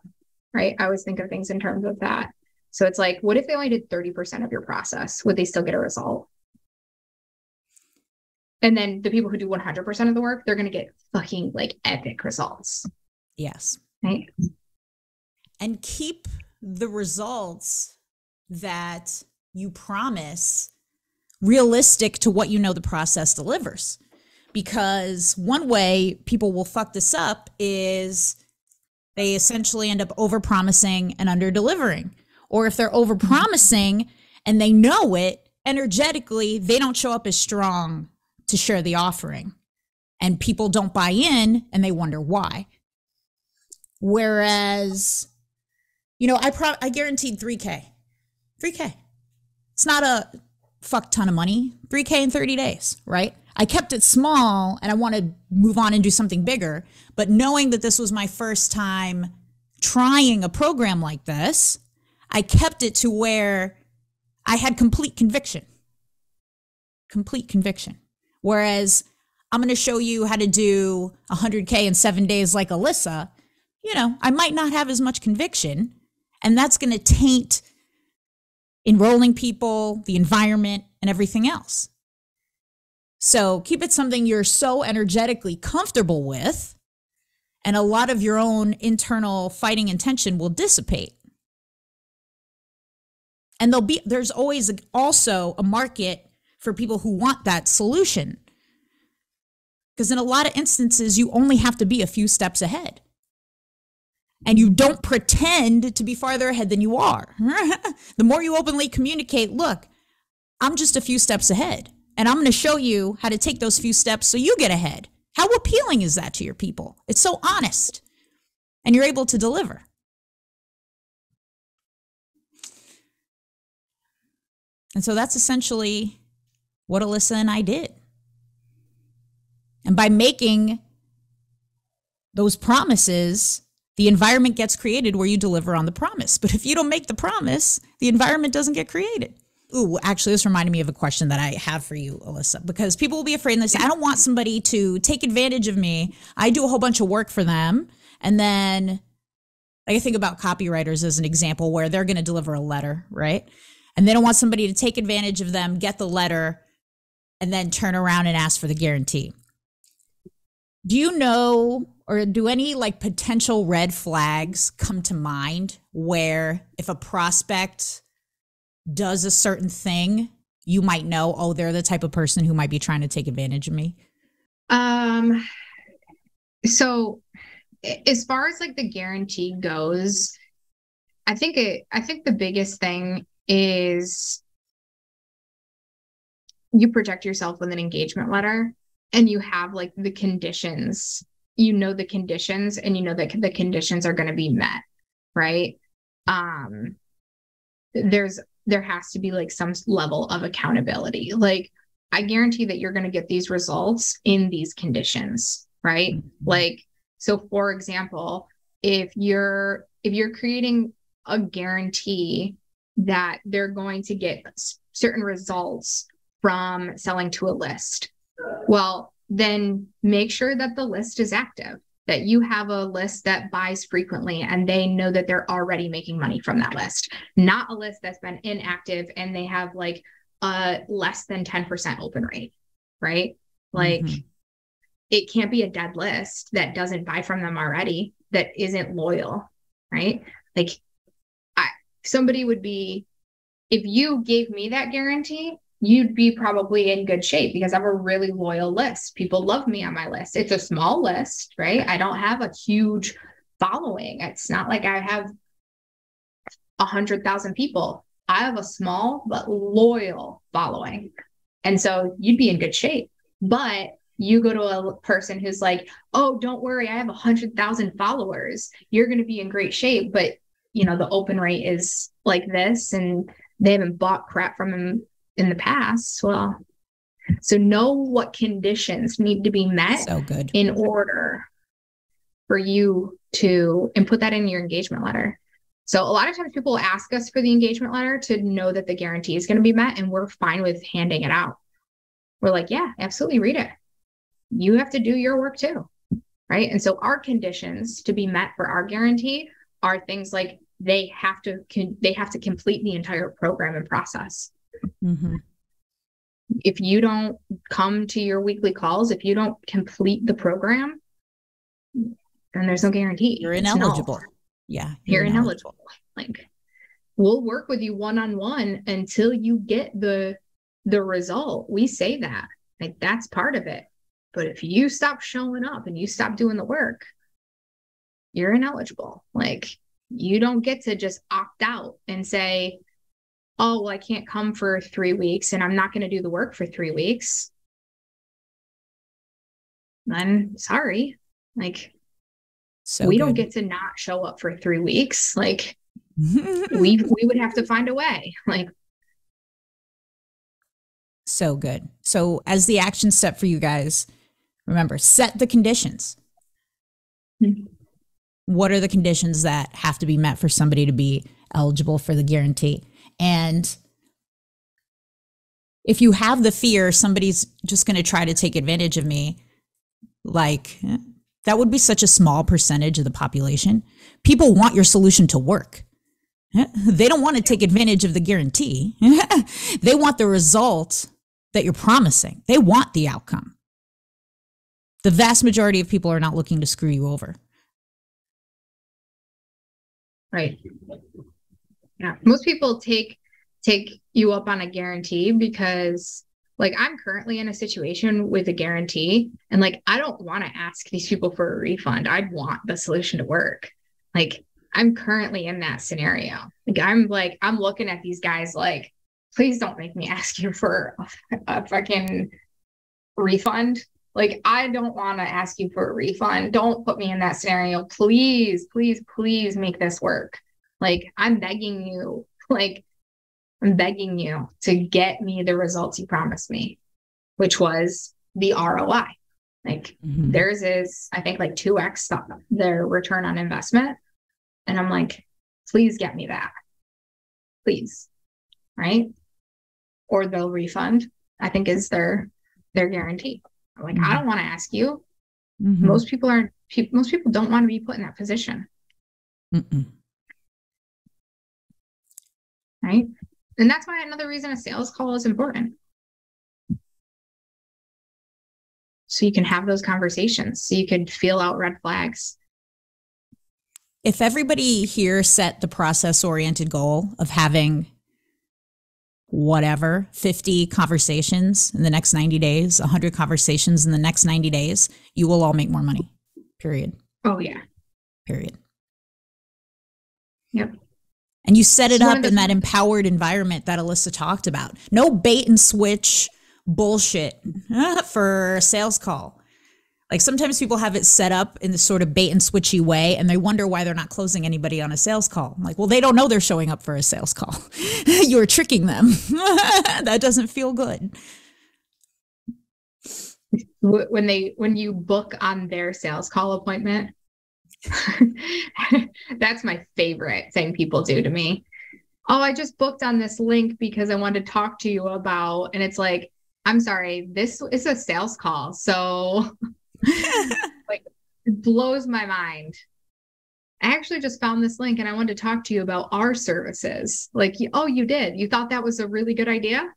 right? I always think of things in terms of that. So it's like, what if they only did 30% of your process? Would they still get a result? And then the people who do 100% of the work, they're going to get fucking like epic results. Yes. Right. And keep the results that you promise realistic to what you know the process delivers. Because one way people will fuck this up is they essentially end up overpromising and underdelivering. Or if they're overpromising and they know it, energetically, they don't show up as strong to share the offering. And people don't buy in and they wonder why. Whereas, you know, I guaranteed 3K. 3K. It's not a fuck ton of money. 3K in 30 days, right? I kept it small and I want to move on and do something bigger. But knowing that this was my first time trying a program like this, I kept it to where I had complete conviction. Complete conviction. Whereas I'm going to show you how to do 100K in 7 days like Alyssa, you know, I might not have as much conviction, and that's going to taint enrolling people, the environment, and everything else. So keep it something you're so energetically comfortable with, and a lot of your own internal fighting and tension will dissipate. And there's always also a market for people who want that solution. Because in a lot of instances, you only have to be a few steps ahead. And you don't pretend to be farther ahead than you are. The more you openly communicate, look, I'm just a few steps ahead. And I'm going to show you how to take those few steps so you get ahead. How appealing is that to your people? It's so honest. And you're able to deliver. And so that's essentially what Alyssa and I did. And by making those promises, the environment gets created where you deliver on the promise. But if you don't make the promise, the environment doesn't get created. Ooh, actually, this reminded me of a question that I have for you, Alyssa, because people will be afraid and they say, I don't want somebody to take advantage of me. I do a whole bunch of work for them. And then I think about copywriters as an example where they're going to deliver a letter, right? And they don't want somebody to take advantage of them, get the letter, and then turn around and ask for the guarantee. Do you know, or do any like potential red flags come to mind where if a prospect does a certain thing, you might know, oh, they're the type of person who might be trying to take advantage of me? So as far as like the guarantee goes, I think the biggest thing is you project yourself with an engagement letter and you have like the conditions, you know, the conditions, and you know that the conditions are going to be met, right? There has to be like some level of accountability. Like, I guarantee that you're going to get these results in these conditions, right? Like, so for example, if you're creating a guarantee that they're going to get certain results from selling to a list, well, then make sure that the list is active, that you have a list that buys frequently and they know that they're already making money from that list, not a list that's been inactive and they have like a less than 10% open rate, right? Like, it can't be a dead list that doesn't buy from them already, that isn't loyal, right? Like, somebody would be, if you gave me that guarantee, you'd be probably in good shape because I have a really loyal list. People love me on my list. It's a small list, right? I don't have a huge following. It's not like I have 100,000 people. I have a small but loyal following. And so you'd be in good shape. But you go to a person who's like, oh, don't worry, I have 100,000 followers. You're going to be in great shape. But, you know, the open rate is like this and they haven't bought crap from them in the past. Well, so know what conditions need to be met in order for you to, and put that in your engagement letter. So a lot of times people ask us for the engagement letter to know that the guarantee is going to be met, and we're fine with handing it out. We're like, yeah, absolutely, read it. You have to do your work too, right? And so our conditions to be met for our guarantee are things like they have to complete the entire program and process. Mm-hmm. If you don't come to your weekly calls, if you don't complete the program, then there's no guarantee. You're ineligible. No. Yeah. You're ineligible. Like, we'll work with you one-on-one until you get the result. We say that. Like, that's part of it. But if you stop showing up and you stop doing the work, you're ineligible. Like, you don't get to just opt out and say, oh, well, I can't come for 3 weeks and I'm not going to do the work for 3 weeks. Then sorry. Like, so we good. don't get to not show up for 3 weeks. Like, we would have to find a way. Like, so good. So as the action step for you guys, remember, set the conditions. Mm-hmm. What are the conditions that have to be met for somebody to be eligible for the guarantee? And if you have the fear somebody's just going to try to take advantage of me, like, that would be such a small percentage of the population. People want your solution to work. They don't want to take advantage of the guarantee. They want the result that you're promising. They want the outcome. The vast majority of people are not looking to screw you over. right. Yeah. Most people take you up on a guarantee because, like, I'm currently in a situation with a guarantee and, like, I don't want to ask these people for a refund. I'd want the solution to work. Like, I'm currently in that scenario. I'm looking at these guys like, please don't make me ask you for a fucking refund. Like, I don't want to ask you for a refund. Don't put me in that scenario. Please, please, please make this work. Like, I'm begging you. Like, I'm begging you to get me the results you promised me, which was the ROI. Like, theirs is, I think, like 2x their return on investment. And I'm like, please get me that. Please. Right? Or they'll refund, I think, is their guarantee. Like, I don't want to ask you. Most people don't want to be put in that position. Right? And that's why another reason a sales call is important. So you can have those conversations, so you can feel out red flags. If everybody here set the process-oriented goal of having whatever, 50 conversations in the next 90 days, 100 conversations in the next 90 days, you will all make more money. Period. Oh, yeah. Period. Yep. And you set it up in that empowered environment that Alyssa talked about. No bait and switch bullshit for a sales call. Like, sometimes people have it set up in this sort of bait and switchy way, and they wonder why they're not closing anybody on a sales call. I'm like, well, they don't know they're showing up for a sales call. You're tricking them. That doesn't feel good. When you book on their sales call appointment, that's my favorite thing people do to me. Oh, I just booked on this link because I wanted to talk to you about, and it's like, I'm sorry, this is a sales call. So like, it blows my mind. I actually just found this link and I wanted to talk to you about our services. Like, oh, you did? You thought that was a really good idea?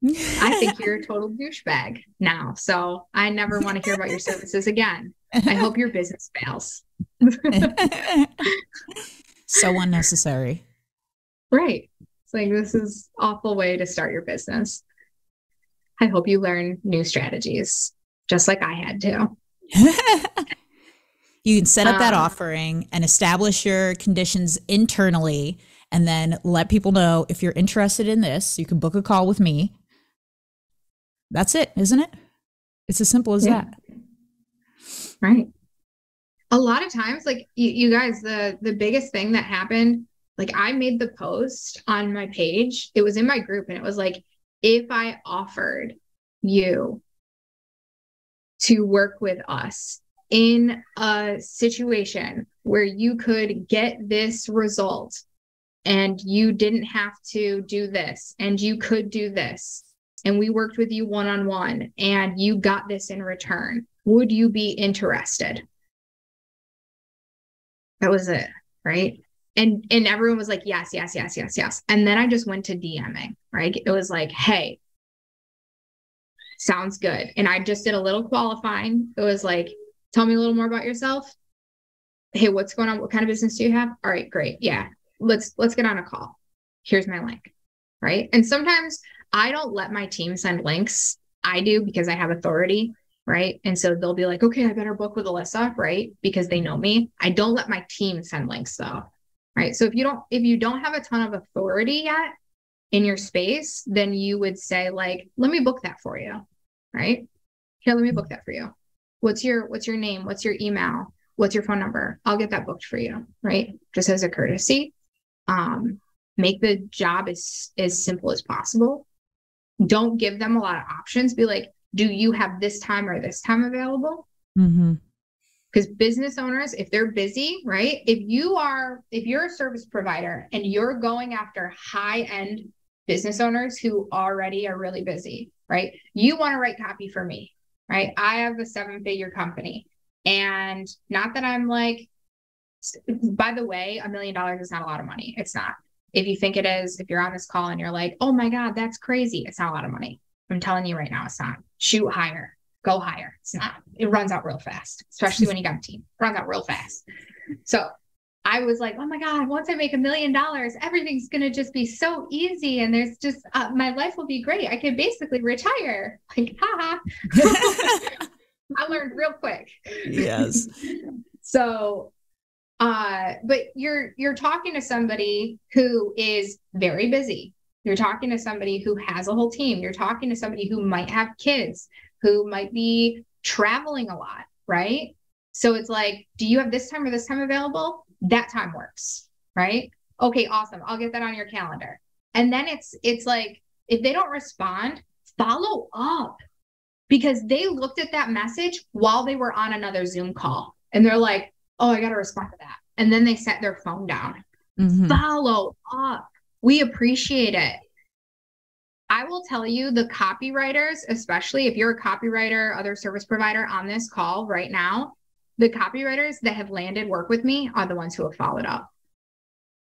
I think you're a total douchebag now. So I never want to hear about your services again. I hope your business fails. So unnecessary. Right. It's like, this is an awful way to start your business. I hope you learn new strategies, just like I had to. You can set up that offering and establish your conditions internally, and then let people know, if you're interested in this, you can book a call with me. That's it, isn't it? It's as simple as that. Right. A lot of times, like, you guys, the biggest thing that happened, like, I made the post on my page. It was in my group, and it was like, if I offered you to work with us in a situation where you could get this result and you didn't have to do this and you could do this, and we worked with you one-on-one and you got this in return, would you be interested? That was it, right? And everyone was like, yes, yes, yes, yes, yes. And then I just went to DMing, right? It was like, hey, sounds good. And I just did a little qualifying. It was like, tell me a little more about yourself. Hey, what's going on? What kind of business do you have? All right, great. Yeah. Let's get on a call. Here's my link. Right. And sometimes I don't let my team send links. I do because I have authority. Right. And so they'll be like, okay, I better book with Alyssa, right? Because they know me. I don't let my team send links though. Right. So if you don't have a ton of authority yet in your space, then you would say like, let me book that for you. Right. Here, let me book that for you. What's your name? What's your email? What's your phone number? I'll get that booked for you. Right. Just as a courtesy. Make the job as simple as possible. Don't give them a lot of options. Be like, do you have this time or this time available? Mm-hmm. Because business owners, if they're busy, right? If you're a service provider and you're going after high-end business owners who already are really busy, right? You want to write copy for me, right? I have a 7-figure company. And not that I'm like, by the way, $1 million is not a lot of money. It's not. If you think it is, if you're on this call and you're like, oh my God, that's crazy. It's not a lot of money. I'm telling you right now, it's not. Shoot higher. Go higher. It's not. It runs out real fast, especially when you got a team. It runs out real fast. So I was like, oh my God, once I make $1 million, everything's going to just be so easy. And there's just, my life will be great. I could basically retire. Like, haha. I learned real quick. Yes. So, but you're talking to somebody who is very busy. You're talking to somebody who has a whole team. You're talking to somebody who might have kids, who might be traveling a lot, right? So it's like, do you have this time or this time available? That time works, right? Okay, awesome. I'll get that on your calendar. And then it's like, if they don't respond, follow up, because they looked at that message while they were on another Zoom call and they're like, oh, I got to respond to that. And then they set their phone down. Mm-hmm. Follow up. We appreciate it. I will tell you, the copywriters, especially if you're a copywriter, other service provider on this call right now, the copywriters that have landed work with me are the ones who have followed up.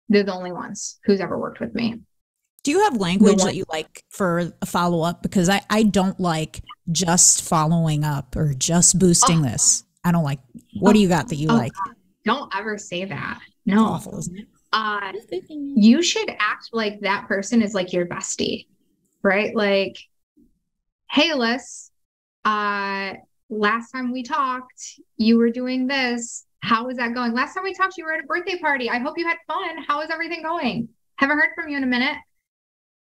They're the only ones who's ever worked with me. Do you have language that you like for a follow-up? Because I don't like just following up or just boosting this. I don't like, what do you got that you like? God. Don't ever say that. No. It's awful, isn't it? You should act like that person is like your bestie, right? Like, hey, Alyssa, last time we talked, you were doing this. How is that going? Last time we talked, you were at a birthday party. I hope you had fun. How is everything going? Haven't heard from you in a minute.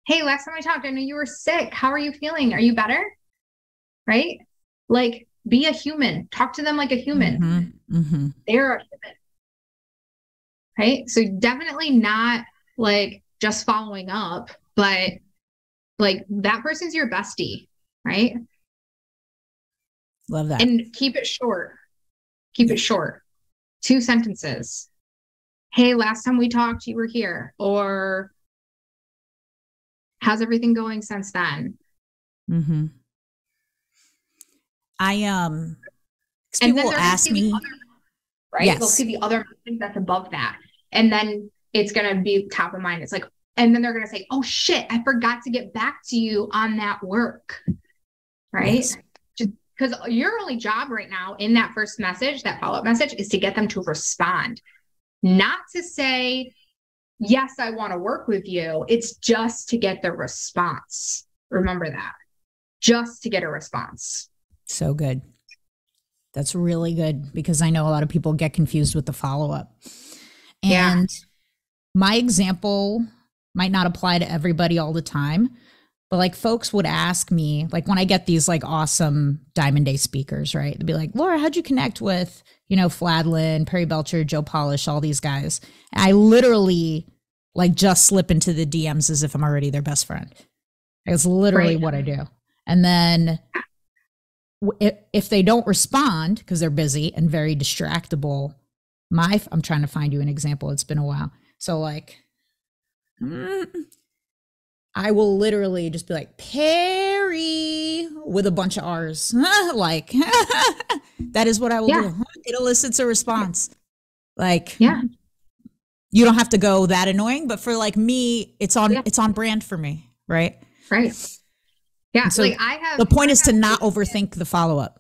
Hey, last time we talked, I know you were sick. How are you feeling? Are you better? Right? Like, be a human. Talk to them like a human. Mm-hmm. Mm-hmm. They're a human. Right? So definitely not like just following up, but like that person's your bestie, right? Love that. And keep it short. Keep it short. 2 sentences. Hey, last time we talked, you were here. Or how's everything going since then? Mm-hmm. And people then will ask me, right? Yes. They'll see the other thing that's above that. And then it's going to be top of mind. It's like, and then they're going to say, oh shit, I forgot to get back to you on that work. Right? Yes. Just because your only job right now in that first message, that follow-up message, is to get them to respond, not to say, yes, I want to work with you. It's just to get the response. Remember that. Just to get a response. So good. That's really good, because I know a lot of people get confused with the follow-up. And my example might not apply to everybody all the time, but like folks would ask me, like when I get these like awesome Diamond Day speakers, right? They'd be like, Laura, how'd you connect with, Fladlin, Perry Belcher, Joe Polish, all these guys? And I literally like just slip into the DMs as if I'm already their best friend. It's literally what I do. And then if they don't respond because they're busy and very distractible, I'm trying to find you an example. It's been a while. So like, I will literally just be like, Perry, with a bunch of R's. Like, that is what I will do. It elicits a response. Like, You don't have to go that annoying, but for like me, it's on brand for me, right? Right. Yeah. So like I have, the point is to not overthink the follow-up.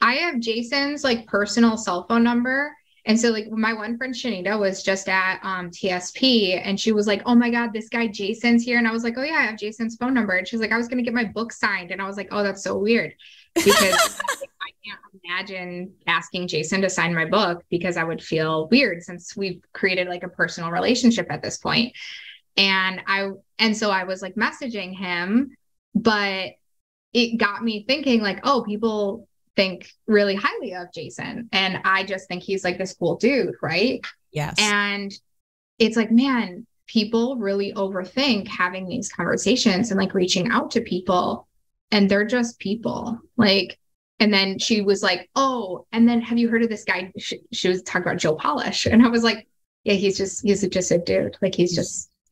I have Jason's like personal cell phone number. And so like my one friend Shanita was just at TSP and she was like, oh my God, this guy Jason's here. And I was like, oh yeah, I have Jason's phone number. And she's like, I was going to get my book signed. And I was like, oh, that's so weird because I can't imagine asking Jason to sign my book because I would feel weird since we've created like a personal relationship at this point. And so I was like messaging him, but it got me thinking like, oh, people think really highly of Jason. And I just think he's like this cool dude, right? Yes. And it's like, man, people really overthink having these conversations and like reaching out to people, and they're just people. Like, and then she was like, oh, and then have you heard of this guy? She was talking about Joe Polish. And I was like, yeah, he's just a dude. Like he's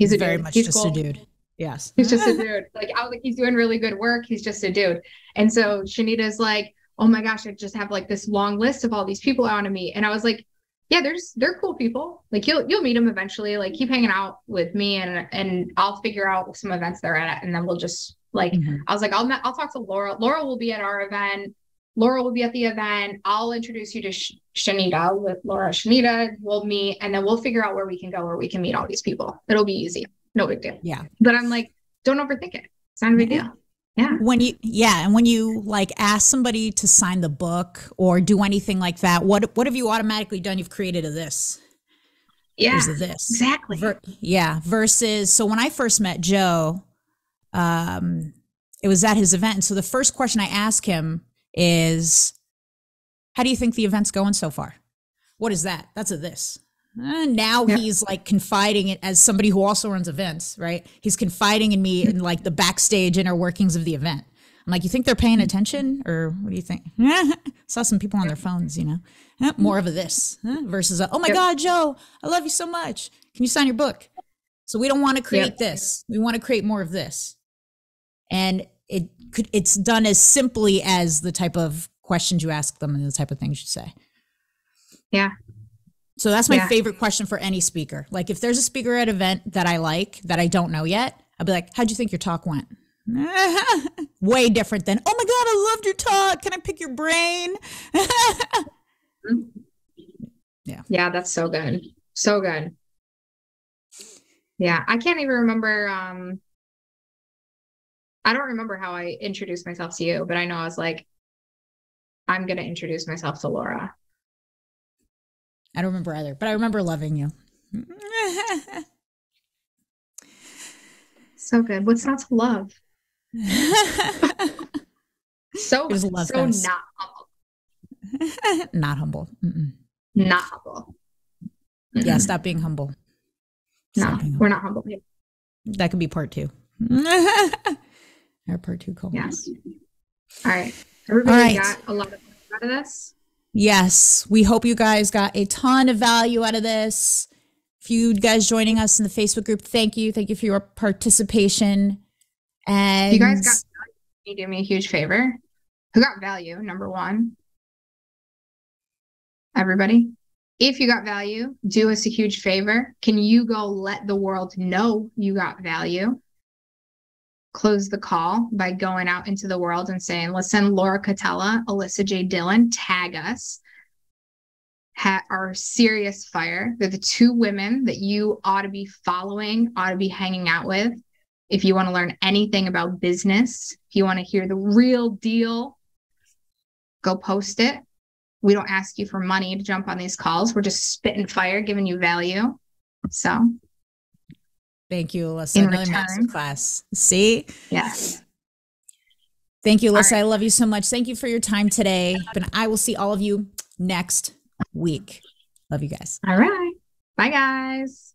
a very dude. much He's just cool. a dude. Yes. He's just a dude. Like I was like, he's doing really good work. He's just a dude. And so Shanita's like, oh my gosh, I just have like this long list of all these people I want to meet. And I was like, yeah, they're cool people. Like you'll meet them eventually. Like keep hanging out with me and I'll figure out some events they're at. And then we'll just like, I was like, I'll talk to Laura. Laura will be at our event. Laura will be at the event. I'll introduce you to Shanita with Laura. Shanita will meet, and then we'll figure out where we can go, where we can meet all these people. It'll be easy. No big deal. Yeah. But I'm like, don't overthink it. It's not a big deal. Yeah. And when you like ask somebody to sign the book or do anything like that, what have you automatically done? You've created a this. Yeah. There's a this. Exactly. Versus, so when I first met Joe, it was at his event. And so the first question I asked him is, how do you think the event's going so far? What is that? That's a this. Now he's like confiding it as somebody who also runs events, right? He's confiding in me in like the backstage inner workings of the event. I'm like, you think they're paying attention, or what do you think? Saw some people on their phones, more of a this versus oh my God, Joe, I love you so much. Can you sign your book? So we don't want to create this. We want to create more of this. And it's done as simply as the type of questions you ask them and the type of things you say. Yeah. So that's my favorite question for any speaker. Like if there's a speaker at an event that I like, that I don't know yet, I'll be like, how'd you think your talk went? Way different than, oh my God, I loved your talk. Can I pick your brain? Yeah. Yeah, that's so good. So good. Yeah. I can't even remember. I don't remember how I introduced myself to you, but I know I was like, I'm going to introduce myself to Laura. I don't remember either, but I remember loving you. So good. What's not to love? So not humble. Not humble. Mm-mm. Not humble. Mm-mm. Yeah, stop being humble. We're not humble people. That could be part 2. Our part 2 call. Yes. All right. Everybody got a lot of fun out of this. Yes, we hope you guys got a ton of value out of this. If you guys joining us in the Facebook group, thank you. Thank you for your participation. And you guys got value. Can you do me a huge favor? Who got value? Number one. Everybody. If you got value, do us a huge favor. Can you go let the world know you got value? Close the call by going out into the world and saying, listen, Laura Catella, Alyssa J Dillon, tag us. Are serious fire. They're the 2 women that you ought to be following, ought to be hanging out with. If you want to learn anything about business, if you want to hear the real deal, go post it. We don't ask you for money to jump on these calls. We're just spitting fire, giving you value. So thank you, Alyssa. Another masterclass. See? Yes. Thank you, Alyssa. Right. I love you so much. Thank you for your time today. And I will see all of you next week. Love you guys. All right. Bye, guys.